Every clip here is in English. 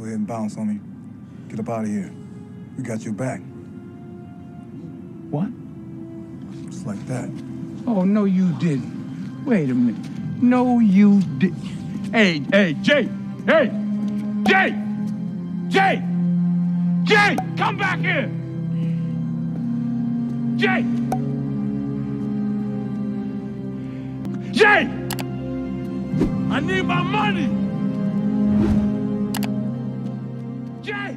Go ahead and bounce on me. Get up out of here. We got your back. What? Just like that. Oh, no, you didn't. Wait a minute. No, you didn't. Hey, Jay! Hey! Jay! Jay! Jay! Come back here! Jay! Jay! I need my money! Jay!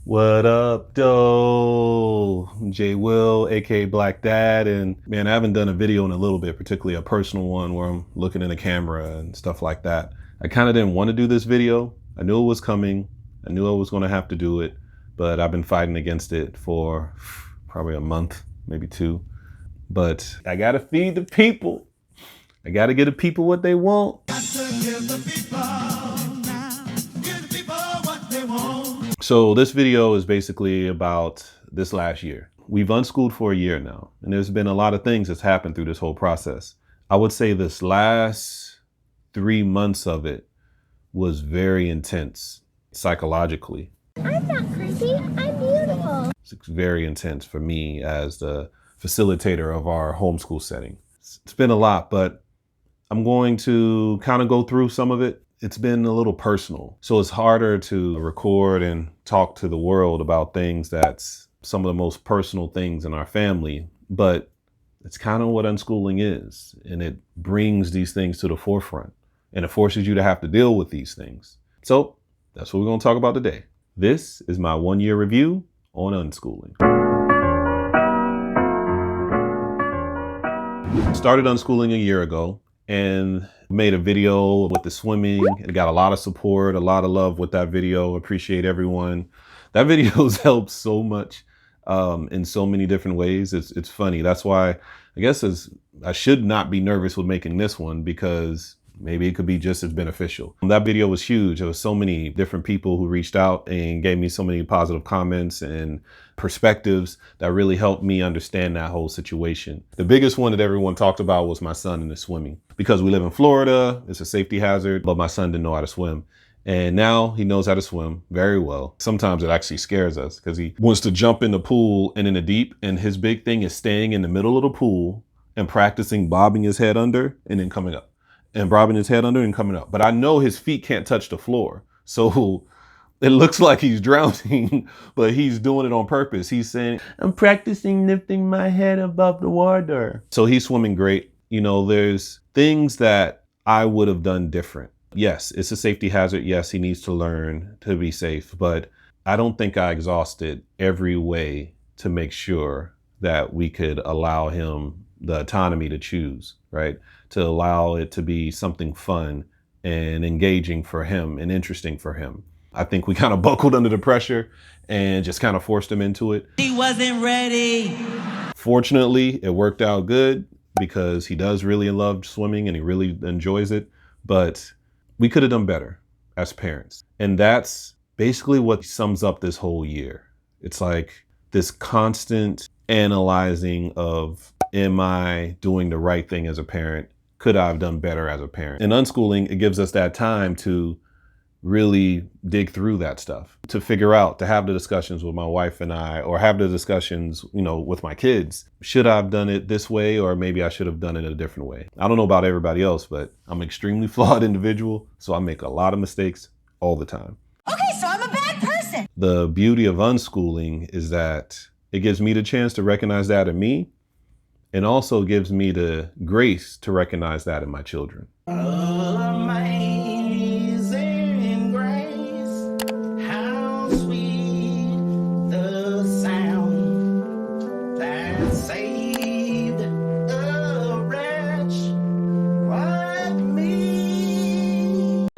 What up, though? I'm Jay Will, aka Black Dad, and man, I haven't done a video in a little bit, particularly a personal one where I'm looking in the camera and stuff like that. I kind of didn't want to do this video. I knew it was coming. I knew I was going to have to do it, but I've been fighting against it for probably a month, maybe two. But I gotta feed the people. I gotta give the people what they want. So this video is basically about this last year. We've unschooled for a year now, and there's been a lot of things that's happened through this whole process. I would say this last 3 months of it was very intense psychologically. I'm not creepy, I'm beautiful. It's very intense for me as the facilitator of our homeschool setting. It's been a lot, but I'm going to kind of go through some of it. It's been a little personal. So it's harder to record and talk to the world about things that's some of the most personal things in our family, but it's kind of what unschooling is. And it brings these things to the forefront and it forces you to have to deal with these things. So that's what we're going to talk about today. This is my 1 year review on unschooling. Started unschooling a year ago and made a video with the swimming and got a lot of support, a lot of love with that video. Appreciate everyone. That video's helped so much in so many different ways. It's funny. That's why I guess I should not be nervous with making this one because maybe it could be just as beneficial. That video was huge. There was so many different people who reached out and gave me so many positive comments and perspectives that really helped me understand that whole situation. The biggest one that everyone talked about was my son and the swimming. Because we live in Florida, it's a safety hazard, but my son didn't know how to swim. And now he knows how to swim very well. Sometimes it actually scares us because he wants to jump in the pool and in the deep. And his big thing is staying in the middle of the pool and practicing bobbing his head under and then coming up. And bobbing his head under and coming up. But I know his feet can't touch the floor. So it looks like he's drowning, but he's doing it on purpose. He's saying, I'm practicing lifting my head above the water. So he's swimming great. You know, there's things that I would have done different. Yes, it's a safety hazard. Yes, he needs to learn to be safe, but I don't think I exhausted every way to make sure that we could allow him the autonomy to choose, right? To allow it to be something fun and engaging for him and interesting for him. I think we kind of buckled under the pressure and just kind of forced him into it. He wasn't ready. Fortunately, it worked out good because he does really love swimming and he really enjoys it, but we could have done better as parents. And that's basically what sums up this whole year. It's like this constant analyzing of, am I doing the right thing as a parent? Could I have done better as a parent? In unschooling, it gives us that time to really dig through that stuff, to figure out, to have the discussions with my wife and I, or have the discussions, you know, with my kids. Should I have done it this way? Or maybe I should have done it a different way. I don't know about everybody else, but I'm an extremely flawed individual. So I make a lot of mistakes all the time. Okay, so I'm a bad person. The beauty of unschooling is that it gives me the chance to recognize that in me, and also gives me the grace to recognize that in my children. Amazing grace, how sweet the sound that saved a wretch like me.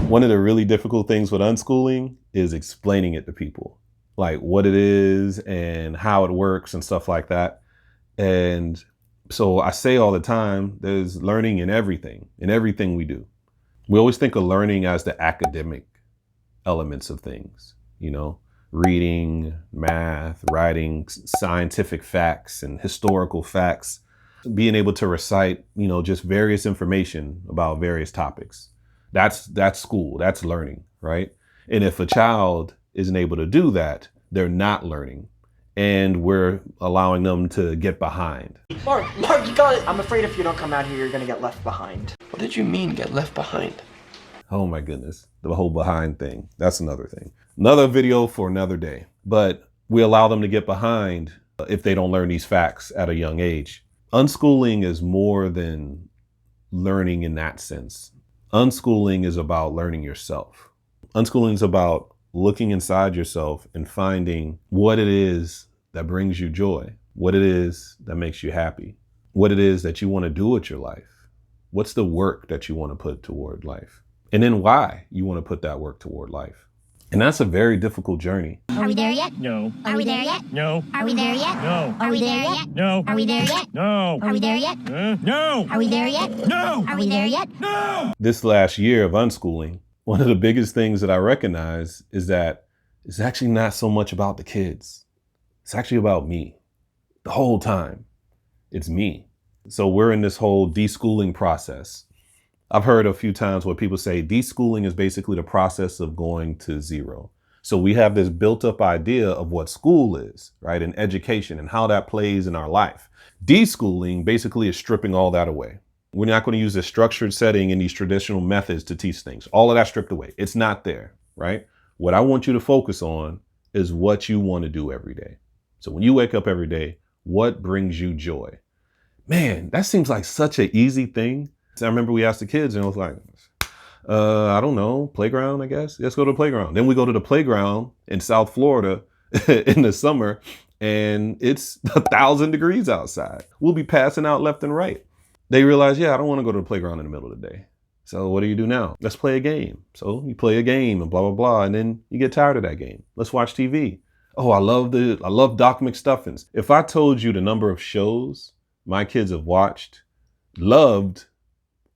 One of the really difficult things with unschooling is explaining it to people, like what it is and how it works and stuff like that. And so I say all the time, there's learning in everything we do. We always think of learning as the academic elements of things, you know, reading, math, writing, scientific facts and historical facts. being able to recite, just various information about various topics. That's school, that's learning, right? And if a child isn't able to do that, they're not learning. And we're allowing them to get behind. Mark, you got it. I'm afraid if you don't come out here, you're gonna get left behind. What did you mean, get left behind? Oh my goodness, the whole behind thing. That's another thing. Another video for another day. But we allow them to get behind if they don't learn these facts at a young age. Unschooling is more than learning in that sense. Unschooling is about learning yourself. Unschooling is about looking inside yourself and finding what it is that brings you joy, what it is that makes you happy, what it is that you want to do with your life. What's the work that you want to put toward life? And then why you want to put that work toward life. And that's a very difficult journey. Are we there yet? No. Are we there yet? No. Are we there yet? No. Are we there yet? No. Are we there yet? No. Are we there yet? No. Are we there yet? No. Are we there yet? No. This last year of unschooling, one of the biggest things that I recognize is that it's actually not so much about the kids. It's actually about me. The whole time, it's me. So we're in this whole deschooling process. I've heard a few times where people say deschooling is basically the process of going to zero. So we have this built up idea of what school is, right? And education and how that plays in our life. Deschooling basically is stripping all that away. We're not going to use a structured setting and these traditional methods to teach things. All of that stripped away. It's not there, right? What I want you to focus on is what you want to do every day. So when you wake up every day, what brings you joy? Man, that seems like such an easy thing. I remember we asked the kids and it was like, I don't know, playground, I guess. Let's go to the playground. Then we go to the playground in South Florida in the summer and it's 1,000 degrees outside. We'll be passing out left and right. They realize, yeah, I don't want to go to the playground in the middle of the day. So what do you do now? Let's play a game. So you play a game and blah, blah, blah. And then you get tired of that game. Let's watch TV. Oh, I love Doc McStuffins. If I told you the number of shows my kids have watched, loved,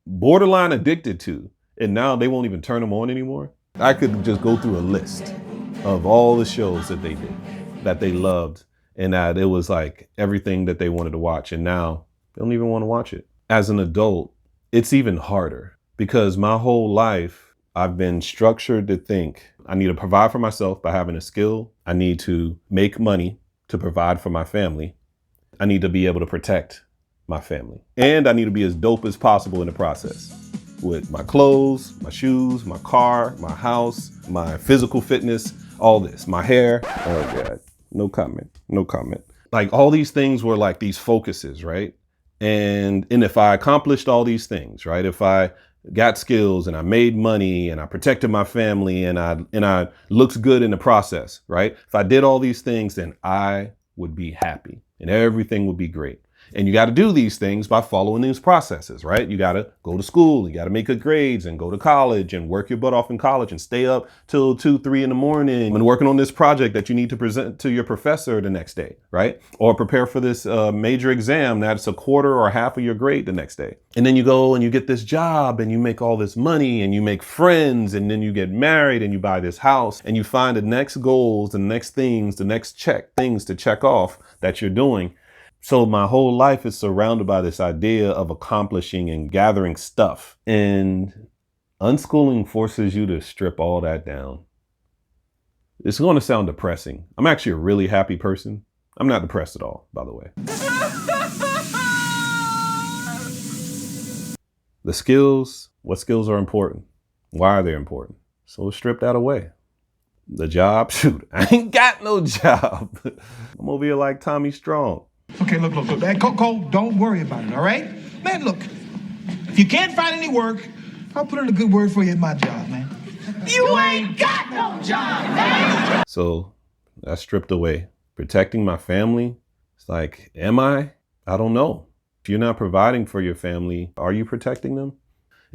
borderline addicted to, and now they won't even turn them on anymore. I could just go through a list of all the shows that they did, that they loved, and that it was like everything that they wanted to watch. And now they don't even want to watch it. As an adult, it's even harder because my whole life I've been structured to think I need to provide for myself by having a skill. I need to make money to provide for my family. I need to be able to protect my family. And I need to be as dope as possible in the process with my clothes, my shoes, my car, my house, my physical fitness, all this, my hair. Oh God, no comment. Like all these things were like these focuses, right? And if I accomplished all these things, right? If I got skills and I made money and I protected my family and I looked good in the process, right? If I did all these things, then I would be happy and everything would be great. And you got to do these things by following these processes, right? You got to go to school, you got to make good grades and go to college and work your butt off in college and stay up till 2, 3 in the morning and working on this project that you need to present to your professor the next day, right? Or prepare for this major exam that's a quarter or half of your grade the next day. And then you go and you get this job and you make all this money and you make friends and then you get married and you buy this house and you find the next goals, the next things, the next things to check off that you're doing. So my whole life is surrounded by this idea of accomplishing and gathering stuff. And unschooling forces you to strip all that down. It's going to sound depressing. I'm actually a really happy person. I'm not depressed at all, by the way. The skills, what skills are important? Why are they important? So strip that away. The job, shoot, I ain't got no job. I'm over here like Tommy Strong. Okay, look. Man, Cole, don't worry about it, all right? Man, look, if you can't find any work, I'll put in a good word for you at my job, man. You ain't got no job, man! So that's stripped away. Protecting my family, it's like, am I? I don't know. If you're not providing for your family, are you protecting them?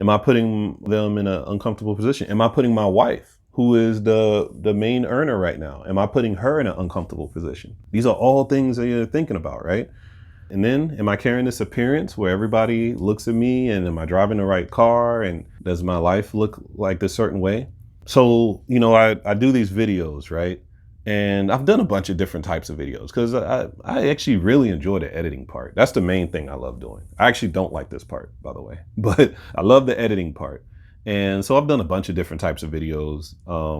Am I putting them in an uncomfortable position? Am I putting my wife, who is the main earner right now, am I putting her in an uncomfortable position? These are all things that you're thinking about, right? And then am I carrying this appearance where everybody looks at me and am I driving the right car and does my life look like this certain way? So, I do these videos, right? And I've done a bunch of different types of videos because I actually really enjoy the editing part. That's the main thing I love doing. I actually don't like this part, by the way, but I love the editing part. And so I've done a bunch of different types of videos,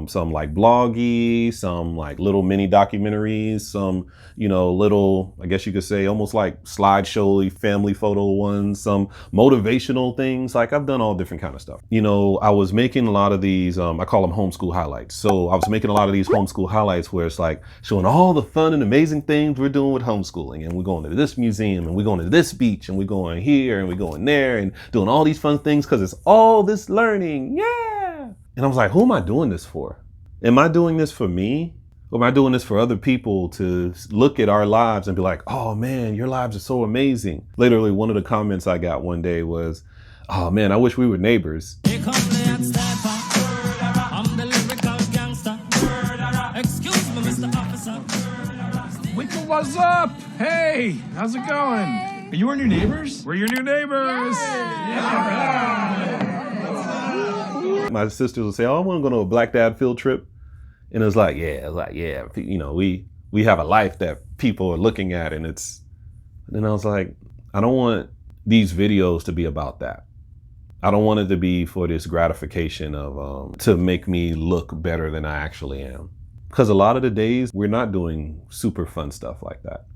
some like bloggy, some like little mini documentaries, some, you know, little, I guess you could say almost like slideshow family photo ones, some motivational things. Like I've done all different kind of stuff. You know, I was making a lot of these, I call them homeschool highlights. So I was making a lot of these homeschool highlights where it's like showing all the fun and amazing things we're doing with homeschooling. And we're going to this museum and we're going to this beach and we're going here and we're going there and doing all these fun things because it's all this learning. Yeah. And I was like, who am I doing this for? Am I doing this for me? Or am I doing this for other people to look at our lives and be like, oh man, your lives are so amazing. Literally, one of the comments I got one day was, oh man, I wish we were neighbors. Winkle, what's up? Hey, how's it going? Are you our new neighbors? We're your new neighbors. My sisters would say, oh, I want to go to a Black Dad field trip. And it was like, yeah, you know, we have a life that people are looking at. And then I was like, I don't want these videos to be about that. I don't want it to be for this gratification of, to make me look better than I actually am. Because a lot of the days we're not doing super fun stuff like that.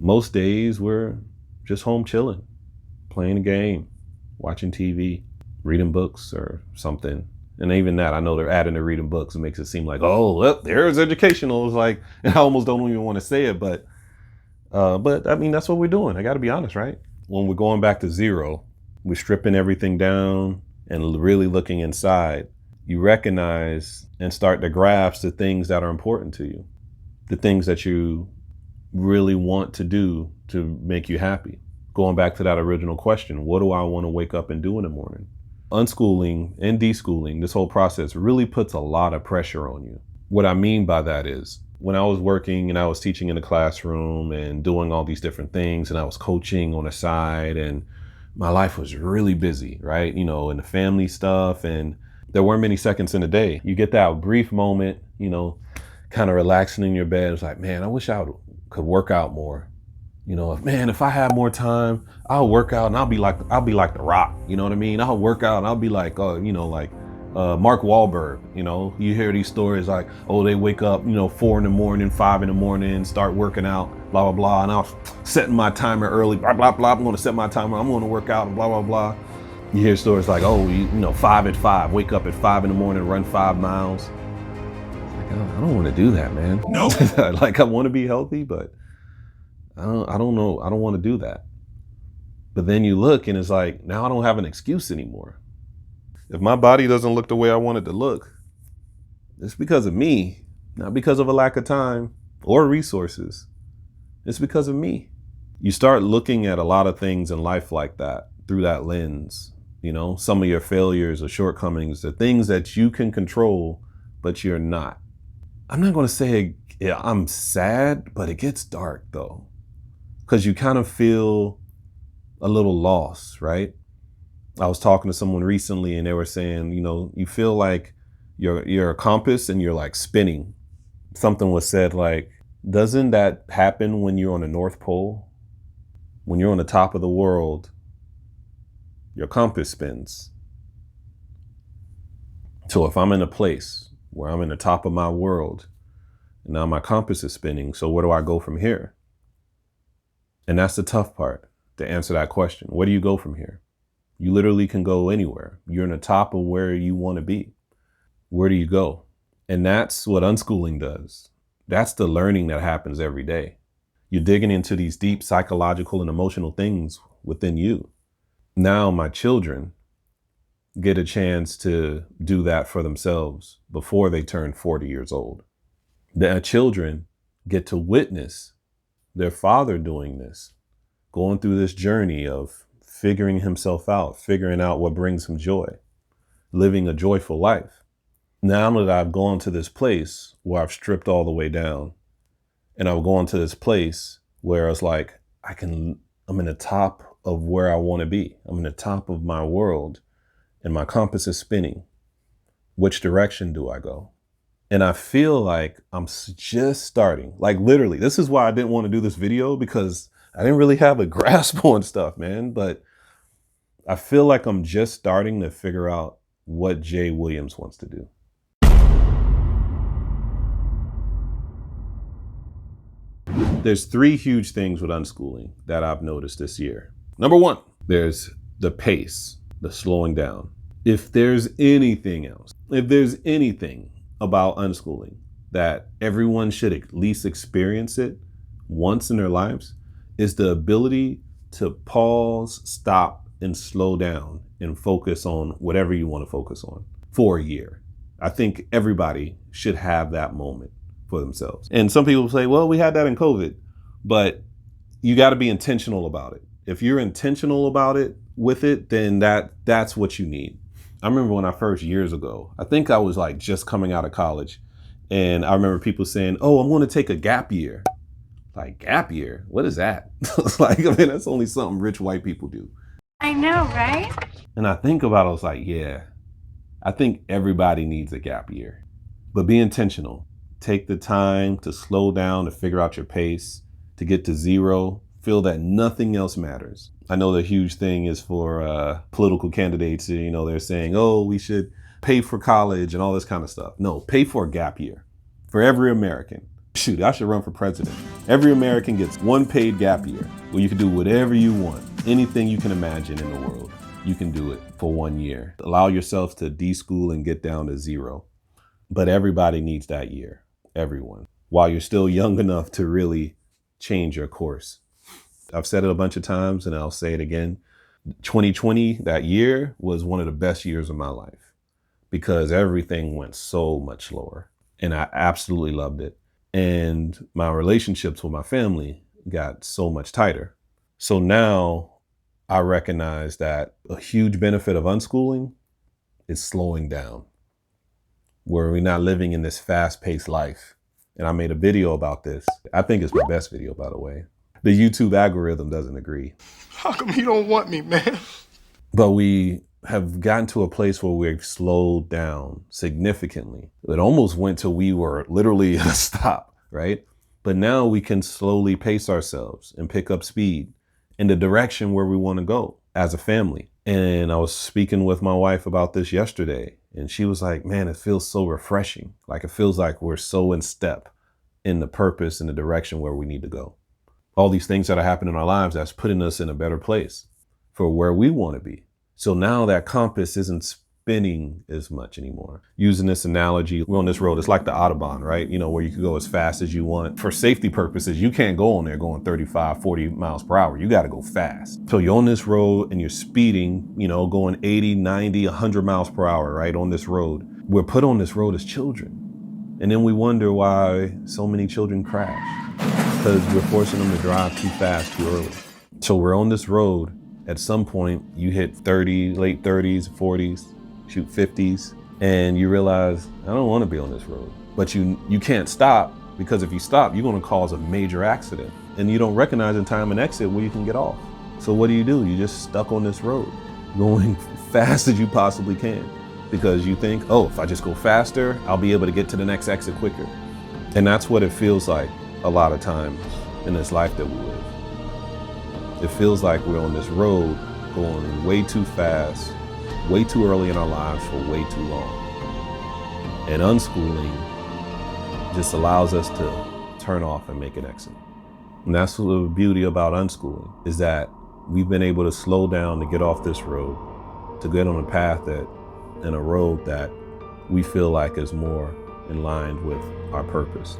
Most days we're just home chilling, playing a game, watching TV, reading books or something. And even that, I know they're adding to reading books. It makes it seem like, oh, well, there's educational. It's like, I almost don't even want to say it, but I mean, that's what we're doing. I got to be honest, right? When we're going back to zero, we're stripping everything down and really looking inside. You recognize and start to grasp the things that are important to you, the things that you really want to do to make you happy. Going back to that original question, what do I want to wake up and do in the morning? Unschooling and deschooling, this whole process really puts a lot of pressure on you. What I mean by that is when I was working and I was teaching in the classroom and doing all these different things and I was coaching on the side and my life was really busy, right? You know, and the family stuff, and there weren't many seconds in a day. You get that brief moment, you know, kind of relaxing in your bed. It's like, man, I wish I could work out more. You know, if I had more time, I'll work out and I'll be like The Rock. You know what I mean? I'll work out and I'll be like, you know, like Mark Wahlberg. You know, you hear these stories like, oh, they wake up, you know, 4 a.m, 5 a.m, start working out, blah, blah, blah. And I was setting my timer early, blah, blah, blah. I'm going to set my timer. I'm going to work out and blah, blah, blah. You hear stories like, oh, you know, 5 at 5, wake up at 5 a.m, run 5 miles. Like, oh, I don't want to do that, man. No. Like, I want to be healthy, but I don't know. I don't want to do that. But then you look and it's like, now I don't have an excuse anymore. If my body doesn't look the way I want it to look, it's because of me, not because of a lack of time or resources. It's because of me. You start looking at a lot of things in life like that through that lens. You know, some of your failures or shortcomings, the things that you can control, but you're not. I'm not going to say I'm sad, but it gets dark though. Because you kind of feel a little lost, right? I was talking to someone recently and they were saying, you know, you feel like you're a compass and you're like spinning. Something was said like, doesn't that happen when you're on the North Pole? When you're on the top of the world, your compass spins. So if I'm in a place where I'm in the top of my world, and now my compass is spinning, so where do I go from here? And that's the tough part, to answer that question. Where do you go from here? You literally can go anywhere. You're in the top of where you want to be. Where do you go? And that's what unschooling does. That's the learning that happens every day. You're digging into these deep psychological and emotional things within you. Now my children get a chance to do that for themselves before they turn 40 years old. Their children get to witness their father doing this, going through this journey of figuring himself out, figuring out what brings him joy, living a joyful life. Now that I've gone to this place where I've stripped all the way down, and I've gone to this place where it's like, I'm in the top of where I want to be. I'm in the top of my world and my compass is spinning. Which direction do I go? And I feel like I'm just starting. Like literally, this is why I didn't want to do this video, because I didn't really have a grasp on stuff, man. But I feel like I'm just starting to figure out what Jay Williams wants to do. There's three huge things with unschooling that I've noticed this year. Number one, there's the pace, the slowing down. If there's anything else, if there's anything about unschooling that everyone should at least experience it once in their lives, is the ability to pause, stop, and slow down and focus on whatever you want to focus on for a year. I think everybody should have that moment for themselves. And some people say, well, we had that in COVID, but you got to be intentional about it. If you're intentional about it with it, then that's what you need. I remember when I first, years ago, I think I was like just coming out of college, and I remember people saying, oh, I'm going to take a gap year. Like, gap year? What is that? It's like, I mean, that's only something rich white people do. I know, right? And I think about it, I was like, yeah, I think everybody needs a gap year. But be intentional. Take the time to slow down, to figure out your pace, to get to zero, feel that nothing else matters. I know the huge thing is for political candidates, you know, they're saying, oh, we should pay for college and all this kind of stuff. No, pay for a gap year for every American. Shoot, I should run for president. Every American gets one paid gap year where you can do whatever you want. Anything you can imagine in the world, you can do it for 1 year. Allow yourself to deschool and get down to zero. But everybody needs that year, everyone, while you're still young enough to really change your course. I've said it a bunch of times and I'll say it again. 2020, that year, was one of the best years of my life because everything went so much slower and I absolutely loved it. And my relationships with my family got so much tighter. So now I recognize that a huge benefit of unschooling is slowing down, where we're not living in this fast-paced life. And I made a video about this. I think it's my best video, by the way. The YouTube algorithm doesn't agree. How come you don't want me, man? But we have gotten to a place where we've slowed down significantly. It almost went till we were literally at a stop, right? But now we can slowly pace ourselves and pick up speed in the direction where we want to go as a family. And I was speaking with my wife about this yesterday, and she was like, man, it feels so refreshing. Like it feels like we're so in step in the purpose and the direction where we need to go. All these things that are happening in our lives, that's putting us in a better place for where we want to be. So now that compass isn't spinning as much anymore. Using this analogy, we're on this road, it's like the Autobahn, right? You know, where you can go as fast as you want. For safety purposes, you can't go on there going 35, 40 miles per hour. You got to go fast. So you're on this road and you're speeding, you know, going 80, 90, 100 miles per hour, right? On this road. We're put on this road as children. And then we wonder why so many children crash. Because we're forcing them to drive too fast, too early. So we're on this road. At some point, you hit 30, late 30s, 40s, shoot 50s, and you realize, I don't want to be on this road. But you can't stop, because if you stop, you're going to cause a major accident. And you don't recognize in time an exit where you can get off. So what do? You're just stuck on this road, going fast as you possibly can. Because you think, oh, if I just go faster, I'll be able to get to the next exit quicker. And that's what it feels like a lot of times in this life that we live. It feels like we're on this road going way too fast, way too early in our lives for way too long. And unschooling just allows us to turn off and make an exit. And that's the beauty about unschooling, is that we've been able to slow down to get off this road, to get on a path and a road that we feel like is more in line with our purpose.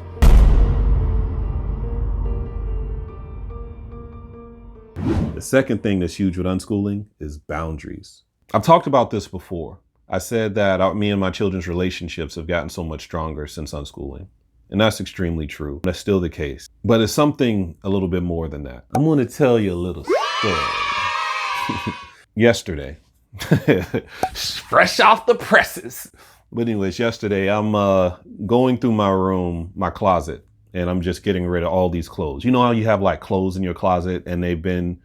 The second thing that's huge with unschooling is boundaries. I've talked about this before. I said that me and my children's relationships have gotten so much stronger since unschooling. And that's extremely true. That's still the case. But it's something a little bit more than that. I'm going to tell you a little story. Yesterday, fresh off the presses. But anyways, yesterday I'm going through my room, my closet, and I'm just getting rid of all these clothes. You know how you have like clothes in your closet and they've been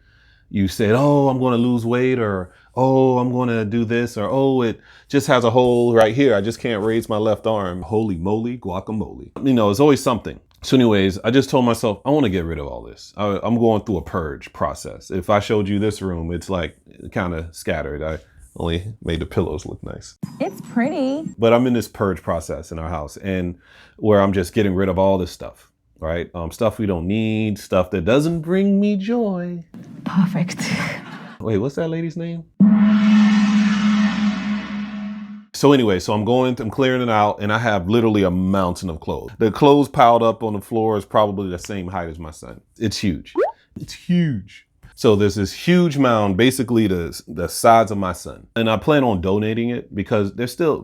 you said, oh, I'm going to lose weight, or, oh, I'm going to do this, or, oh, it just has a hole right here. I just can't raise my left arm. Holy moly, guacamole. You know, it's always something. So anyways, I just told myself, I want to get rid of all this. I'm going through a purge process. If I showed you this room, it's like kind of scattered. I only made the pillows look nice. It's pretty. But I'm in this purge process in our house, and where I'm just getting rid of all this stuff, right? Stuff we don't need, stuff that doesn't bring me joy. Perfect. Wait, what's that lady's name? So anyway, so I'm clearing it out, and I have literally a mountain of clothes. The clothes piled up on the floor is probably the same height as my son. It's huge. It's huge. So there's this huge mound, basically the size of my son. And I plan on donating it because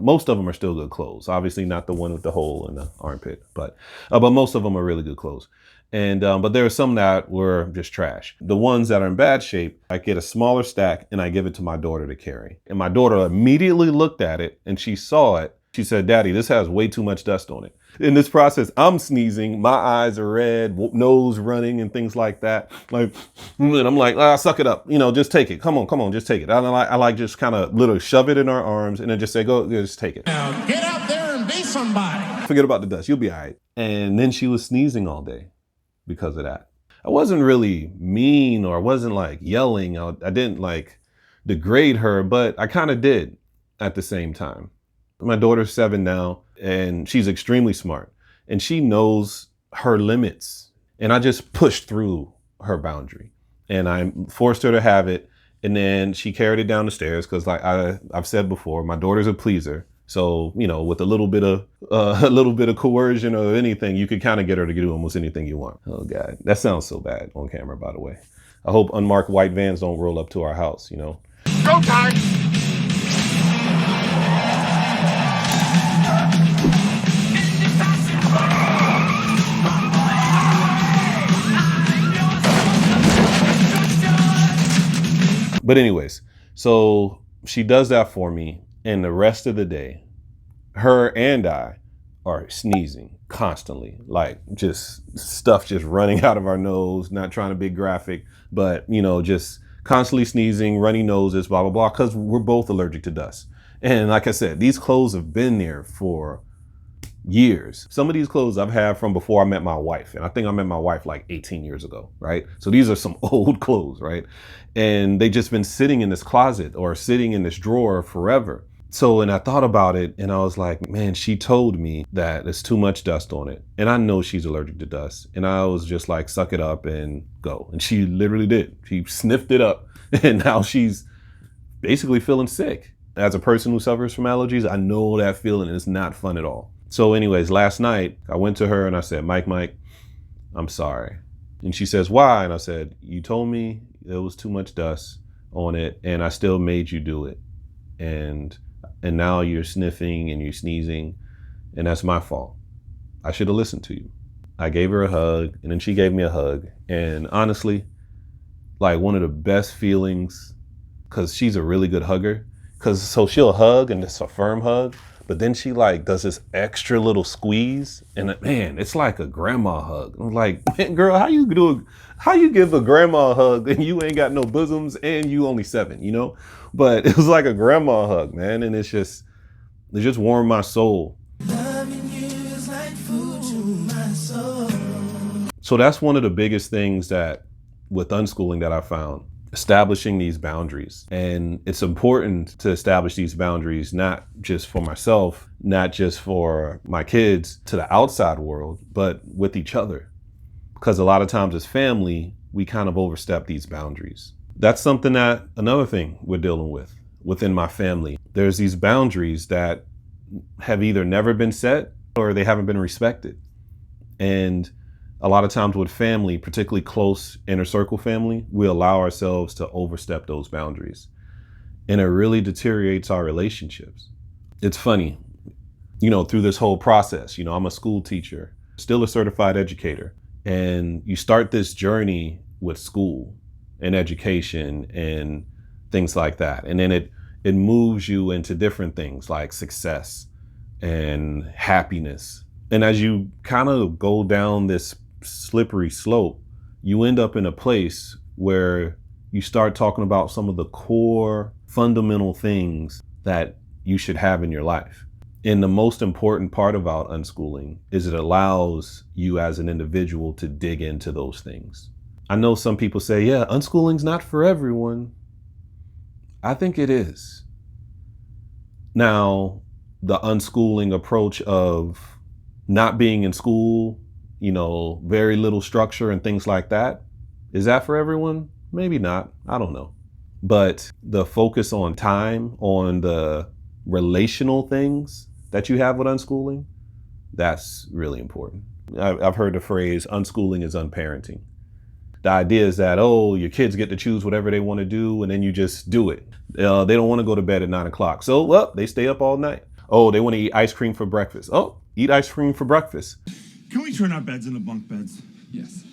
most of them are still good clothes. Obviously not the one with the hole in the armpit, but most of them are really good clothes. And, but there are some that were just trash. The ones that are in bad shape, I get a smaller stack and I give it to my daughter to carry. And my daughter immediately looked at it and she saw it. She said, Daddy, this has way too much dust on it. In this process, I'm sneezing, my eyes are red, nose running and things like that. Like, and I'm like, suck it up. You know, just take it. Come on, just take it. I like just kind of literally shove it in our arms and then just say, go, just take it. Now get out there and be somebody. Forget about the dust. You'll be all right. And then she was sneezing all day because of that. I wasn't really mean or I wasn't like yelling. I didn't like degrade her, but I kind of did at the same time. My daughter's 7 now, and she's extremely smart, and she knows her limits. And I just pushed through her boundary, and I forced her to have it. And then she carried it down the stairs because, like I've said before, my daughter's a pleaser. So, you know, with a little bit of coercion or anything, you could kind of get her to do almost anything you want. Oh God, that sounds so bad on camera, by the way. I hope unmarked white vans don't roll up to our house, you know. Go time! But anyways, so she does that for me, and the rest of the day, her and I are sneezing constantly, like just stuff just running out of our nose, not trying to be graphic, but you know, just constantly sneezing, runny noses, blah, blah, blah, because we're both allergic to dust. And like I said, these clothes have been there for years. Some of these clothes I've had from before I met my wife. And I think I met my wife like 18 years ago, right? So these are some old clothes, right? And they just been sitting in this closet or sitting in this drawer forever. So, and I thought about it and I was like, man, she told me that there's too much dust on it. And I know she's allergic to dust. And I was just like, suck it up and go. And she literally did. She sniffed it up and now she's basically feeling sick. As a person who suffers from allergies, I know that feeling and it's not fun at all. So anyways, last night I went to her and I said, Mike, I'm sorry. And she says, why? And I said, you told me there was too much dust on it and I still made you do it. And now you're sniffing and you're sneezing and that's my fault. I should have listened to you. I gave her a hug and then she gave me a hug. And honestly, like one of the best feelings, cause she's a really good hugger. So she'll hug and it's a firm hug. But then she like does this extra little squeeze and man, it's like a grandma hug. I'm like, man, girl, how you give a grandma a hug and you ain't got no bosoms and you only 7, you know? But it was like a grandma hug, man. And it just warmed my soul. Loving you is like food to my soul. So that's one of the biggest things that with unschooling that I found. Establishing these boundaries. And it's important to establish these boundaries, not just for myself, not just for my kids to the outside world, but with each other. Because a lot of times as family, we kind of overstep these boundaries. That's something another thing we're dealing with within my family. There's these boundaries that have either never been set or they haven't been respected. And a lot of times with family, particularly close inner circle family, we allow ourselves to overstep those boundaries. And it really deteriorates our relationships. It's funny, you know, through this whole process, you know, I'm a school teacher, still a certified educator. And you start this journey with school and education and things like that. And then it moves you into different things like success and happiness. And as you kind of go down this slippery slope, you end up in a place where you start talking about some of the core fundamental things that you should have in your life. And the most important part about unschooling is it allows you as an individual to dig into those things. I know some people say, yeah, unschooling's not for everyone. I think it is. Now, the unschooling approach of not being in school, very little structure and things like that, is that for everyone? Maybe not. I don't know. But the focus on time, on the relational things that you have with unschooling, that's really important. I've heard the phrase, unschooling is unparenting. The idea is that, your kids get to choose whatever they want to do, and then you just do it. They don't want to go to bed at 9 o'clock. So, they stay up all night. Oh, they want to eat ice cream for breakfast. Oh, eat ice cream for breakfast. Can we turn our beds into bunk beds? Yes.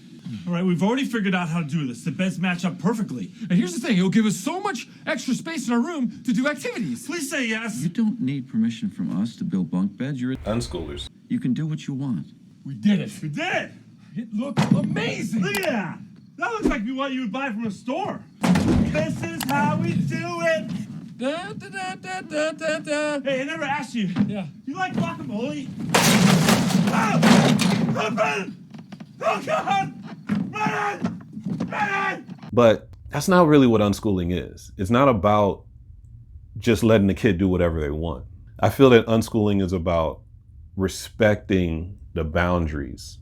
All right, we've already figured out how to do this. The beds match up perfectly. And here's the thing, it'll give us so much extra space in our room to do activities. Please say yes. You don't need permission from us to build bunk beds. You're Unschoolers. You can do what you want. We did it. We did it. It looks amazing. Look at that. That looks like what you would buy from a store. This is how we do it. Da, da, da, da, da, da, da. Hey, I never asked you. Yeah. You like guacamole? Ah! Open! Oh, God! Run! But that's not really what unschooling is. It's not about just letting the kid do whatever they want. I feel that unschooling is about respecting the boundaries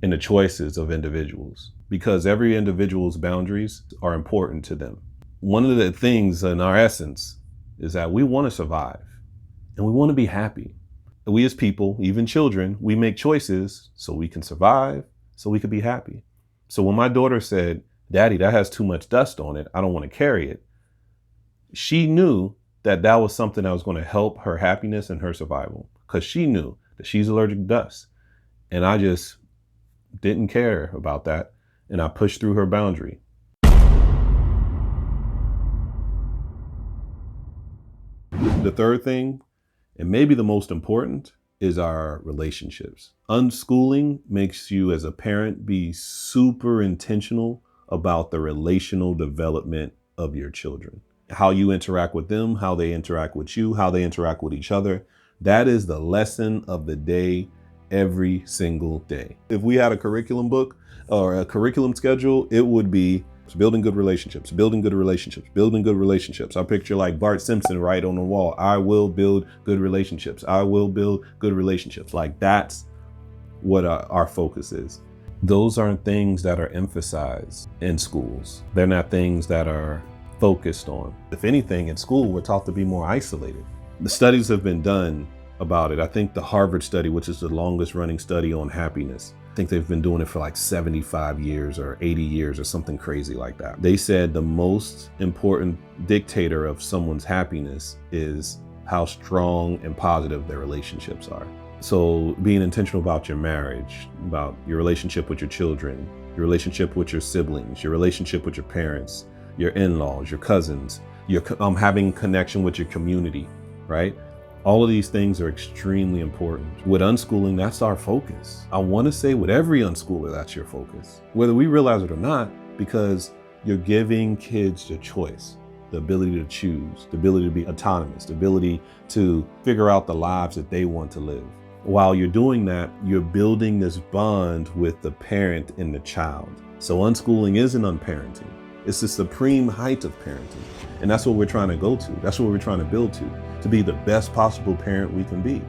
and the choices of individuals, because every individual's boundaries are important to them. One of the things in our essence is that we want to survive and we want to be happy. We as people, even children, we make choices so we can survive, so we can be happy. So when my daughter said, Daddy, that has too much dust on it, I don't want to carry it, she knew that that was something that was going to help her happiness and her survival, because she knew that she's allergic to dust. And I just didn't care about that. And I pushed through her boundary. The third thing, and maybe the most important, is our relationships. Unschooling makes you as a parent be super intentional about the relational development of your children. How you interact with them, how they interact with you, how they interact with each other. That is the lesson of the day every single day. If we had a curriculum book or a curriculum schedule, it would be building good relationships, building good relationships, building good relationships. I picture like Bart Simpson right on the wall. I will build good relationships. I will build good relationships. Like that's what our focus is. Those aren't things that are emphasized in schools. They're not things that are focused on. If anything, in school, we're taught to be more isolated. The studies have been done about it. I think the Harvard study, which is the longest running study on happiness, I think they've been doing it for like 75 years or 80 years or something crazy like that. They said the most important dictator of someone's happiness is how strong and positive their relationships are. So being intentional about your marriage, about your relationship with your children, your relationship with your siblings, your relationship with your parents, your in-laws, your cousins, your having connection with your community, right? All of these things are extremely important. With unschooling, that's our focus. I want to say with every unschooler, that's your focus, whether we realize it or not, because you're giving kids the choice, the ability to choose, the ability to be autonomous, the ability to figure out the lives that they want to live. While you're doing that, you're building this bond with the parent and the child. So unschooling isn't unparenting. It's the supreme height of parenting. And that's what we're trying to go to. That's what we're trying to build to be the best possible parent we can be,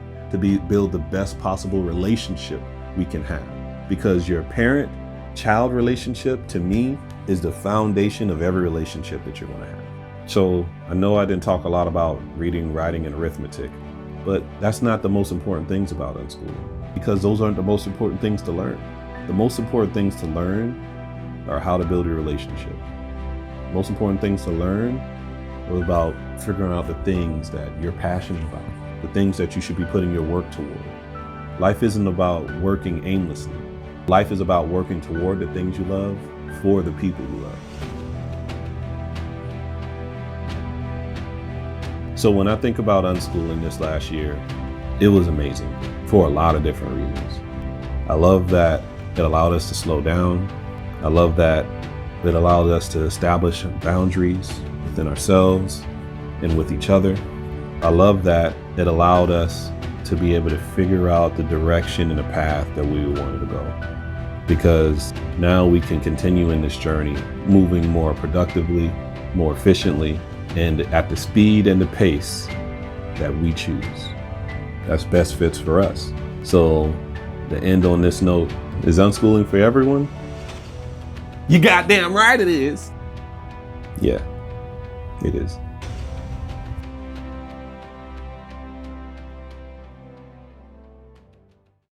build the best possible relationship we can have. Because your parent-child relationship, to me, is the foundation of every relationship that you're gonna have. So I know I didn't talk a lot about reading, writing, and arithmetic, but that's not the most important things about unschooling, because those aren't the most important things to learn. The most important things to learn are how to build your relationship. Most important things to learn are about figuring out the things that you're passionate about, the things that you should be putting your work toward. Life isn't about working aimlessly. Life is about working toward the things you love for the people you love. So when I think about unschooling this last year, it was amazing for a lot of different reasons. I love that it allowed us to slow down. I love that It allowed us to establish boundaries within ourselves and with each other. I love that it allowed us to be able to figure out the direction and the path that we wanted to go. Because now we can continue in this journey, moving more productively, more efficiently, and at the speed and the pace that we choose. That's best fits for us. So the end on this note, is unschooling for everyone? You goddamn right it is. Yeah, it is.